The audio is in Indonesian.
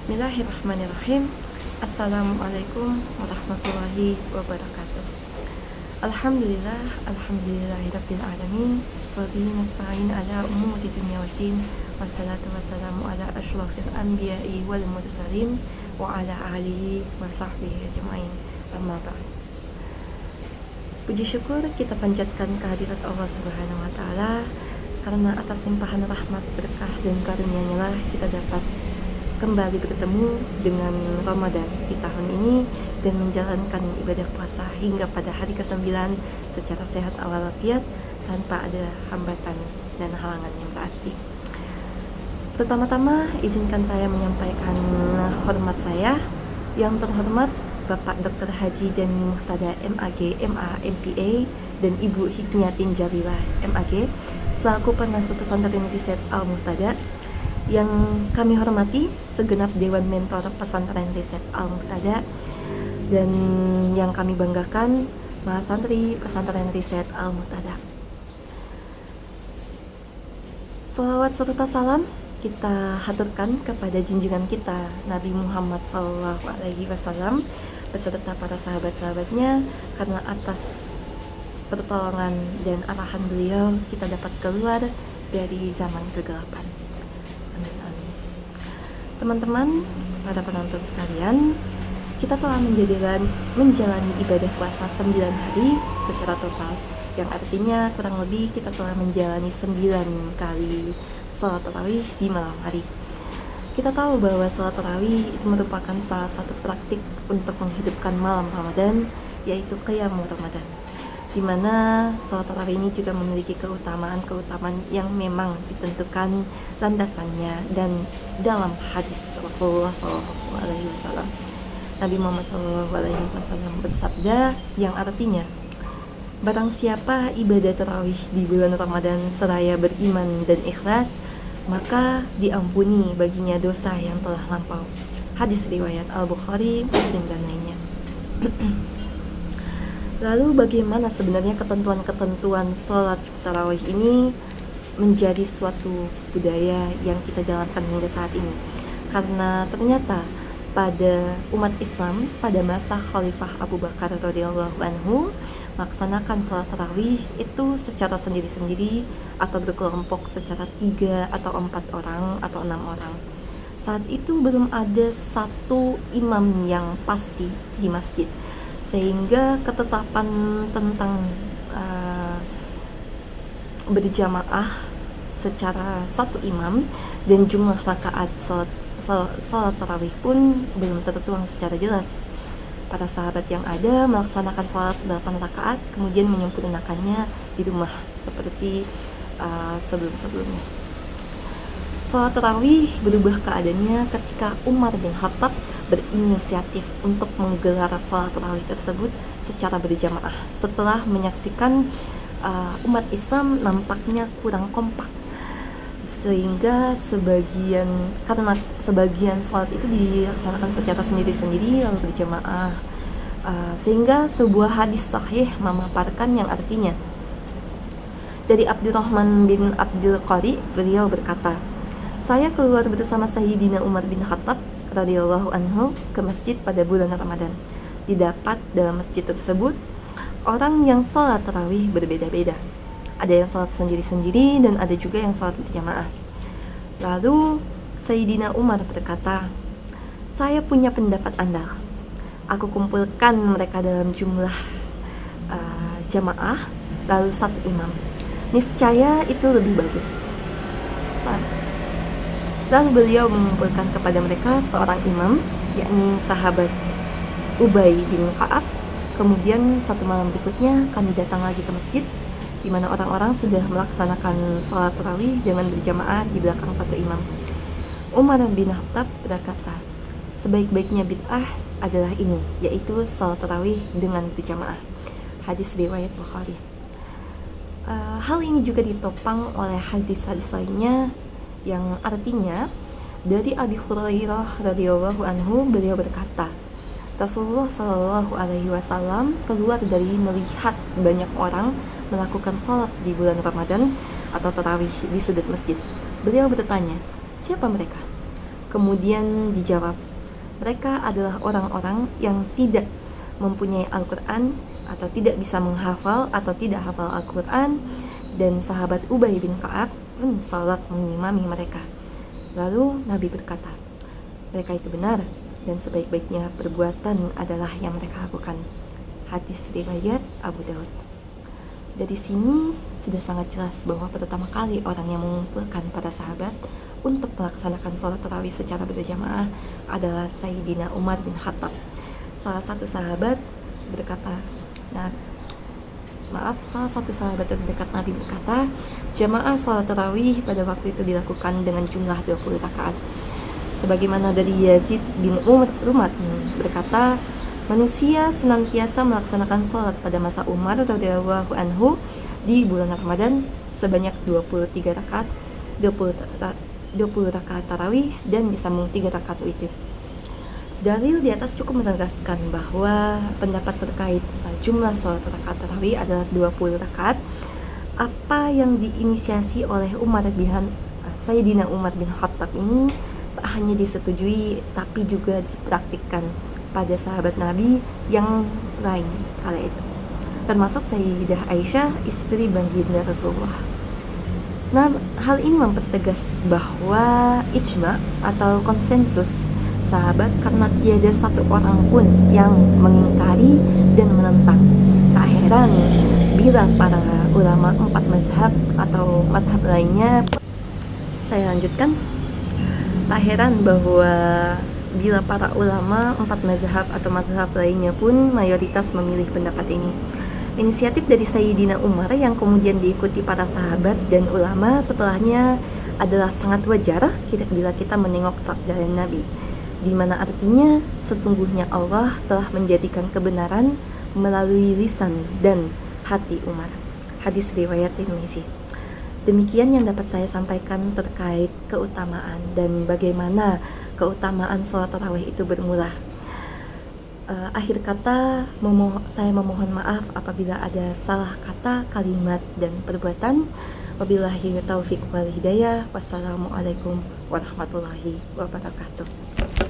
Bismillahirrahmanirrahim. Assalamualaikum warahmatullahi wabarakatuh. Alhamdulillahirabbil alamin. Wa bihi nasta'in ala umuri dunya waddin. Wassalatu wassalamu ala asyrafil anbiya'i wal mursalin wa ala alihi wa sahbihi ajma'in. Amma ba'd. Puji syukur kita panjatkan kehadirat Allah Subhanahu wa taala, karena atas limpahan rahmat, berkah dan karunia-Nya lah kita dapat kembali bertemu dengan Ramadan di tahun ini dan menjalankan ibadah puasa hingga pada hari ke-9 secara sehat walafiat tanpa ada hambatan dan halangan yang berarti. Pertama-tama izinkan saya menyampaikan hormat saya yang terhormat Bapak Dr. Haji Dani Muhtada MAG, MA, MPA dan Ibu Hikmiyatin Jalilah MAG selaku pengasuh pesantren riset Al-Muhtada, yang kami hormati segenap Dewan Mentor Pesantren Riset Al-Muhtada, dan yang kami banggakan mahasantri Pesantren Riset Al-Muhtada. Salawat serta salam kita haturkan kepada junjungan kita Nabi Muhammad SAW beserta para sahabat-sahabatnya, karena atas pertolongan dan arahan beliau kita dapat keluar dari zaman kegelapan. Teman-teman, para penonton sekalian, kita telah menjalani ibadah puasa 9 hari secara total, yang artinya kurang lebih kita telah menjalani 9 kali salat tarawih di malam hari. Kita tahu bahwa salat tarawih itu merupakan salah satu praktik untuk menghidupkan malam Ramadan, yaitu qiyamul Ramadan, di mana salat tarawih ini juga memiliki keutamaan yang memang ditentukan landasannya dan dalam hadis Rasulullah SAW. Nabi Muhammad SAW bersabda yang artinya, barang siapa ibadah tarawih di bulan Ramadan seraya beriman dan ikhlas, maka diampuni baginya dosa yang telah lampau. Hadis riwayat Al-Bukhari, Muslim dan lainnya. Lalu bagaimana sebenarnya ketentuan-ketentuan sholat tarawih ini menjadi suatu budaya yang kita jalankan hingga saat ini? Karena ternyata pada umat Islam pada masa Khalifah Abu Bakar radhiyallahu anhu melaksanakan sholat tarawih itu secara sendiri-sendiri atau berkelompok secara 3 atau 4 orang atau 6 orang. Saat itu belum ada satu imam yang pasti di masjid, sehingga ketetapan tentang berjamaah secara satu imam dan jumlah rakaat salat tarawih pun belum tertuang secara jelas. Para sahabat yang ada melaksanakan salat 8 rakaat kemudian menyempurnakannya di rumah seperti sebelum-sebelumnya. Salat tarawih berubah keadaannya ketika Umar bin Khattab berinisiatif untuk menggelar salat tarawih tersebut secara berjamaah setelah menyaksikan umat Islam nampaknya kurang kompak, sehingga karena sebagian salat itu dilaksanakan secara sendiri-sendiri lalu berjamaah, sehingga sebuah hadis sahih memaparkan yang artinya, dari Abdurrahman bin Abdul Qari, beliau berkata, saya keluar bersama Sayyidina Umar bin Khattab radhiyallahu anhu ke masjid pada bulan Ramadan. Didapat dalam masjid tersebut orang yang sholat tarawih berbeda-beda. Ada yang sholat sendiri-sendiri dan ada juga yang sholat berjamaah. Lalu Sayyidina Umar berkata, saya punya pendapat andal. Aku kumpulkan mereka dalam jumlah jamaah lalu satu imam. Niscaya itu lebih bagus. Lalu beliau mengumpulkan kepada mereka seorang imam, yakni sahabat Ubay bin Ka'ab. Kemudian satu malam berikutnya kami datang lagi ke masjid, di mana orang-orang sudah melaksanakan sholat tarawih dengan berjamaah di belakang satu imam. Umar bin Khattab berkata, sebaik-baiknya bid'ah adalah ini, yaitu sholat tarawih dengan berjamaah. Hadis riwayat Bukhari. Hal ini juga ditopang oleh hadis-hadis lainnya yang artinya, dari Abi Hurairah radhiyallahu anhu, beliau berkata, Rasulullah Shallallahu Alaihi Wasallam keluar dari melihat banyak orang melakukan sholat di bulan Ramadan atau tarawih di sudut masjid. Beliau bertanya, siapa mereka? Kemudian dijawab, mereka adalah orang-orang yang tidak mempunyai Al-Quran atau tidak bisa menghafal atau tidak hafal Al-Quran. Dan sahabat Ubay bin Ka'ab pun salat mengimami mereka. Lalu Nabi berkata, mereka itu benar dan sebaik-baiknya perbuatan adalah yang mereka lakukan. Hadis riwayat Abu Daud. Dari sini sudah sangat jelas bahwa pertama kali orang yang mengumpulkan para sahabat untuk melaksanakan sholat tarawih secara berjamaah adalah Sayyidina Umar bin Khattab. Salah satu sahabat terdekat Nabi berkata, jamaah sholat tarawih pada waktu itu dilakukan dengan jumlah 20 rakaat. Sebagaimana dari Yazid bin Rumat berkata, manusia senantiasa melaksanakan sholat pada masa Umar radhiyallahu anhu di bulan Ramadan sebanyak 23 rakaat, 20 rakaat tarawih dan disambung 3 rakaat witir. Dalil di atas cukup menegaskan bahwa pendapat terkait jumlah sholat rakaat tarawih adalah 20 rakaat. Apa yang diinisiasi oleh Sayyidina Umar bin Khattab ini tak hanya disetujui tapi juga dipraktikkan pada sahabat Nabi yang lain kala itu, termasuk Sayyidah Aisyah, istri baginda Rasulullah. Nah, hal ini mempertegas bahwa ijma atau konsensus sahabat karena tiada satu orang pun yang mengingkari dan menentang. Tak heran bila para ulama 4 mazhab atau mazhab lainnya, saya lanjutkan, tak heran bahwa bila para ulama 4 mazhab atau mazhab lainnya pun mayoritas memilih pendapat ini. Inisiatif dari Sayyidina Umar yang kemudian diikuti para sahabat dan ulama setelahnya adalah sangat wajar bila kita menengok sabda Nabi, di mana artinya sesungguhnya Allah telah menjadikan kebenaran melalui lisan dan hati Umar. Hadis riwayat Tirmizi. Demikian yang dapat saya sampaikan terkait keutamaan dan bagaimana keutamaan sholat tarawih itu bermula. Akhir kata, saya memohon maaf apabila ada salah kata, kalimat, dan perbuatan. Wabillahi taufiq wal hidayah. Wassalamualaikum warahmatullahi wabarakatuh.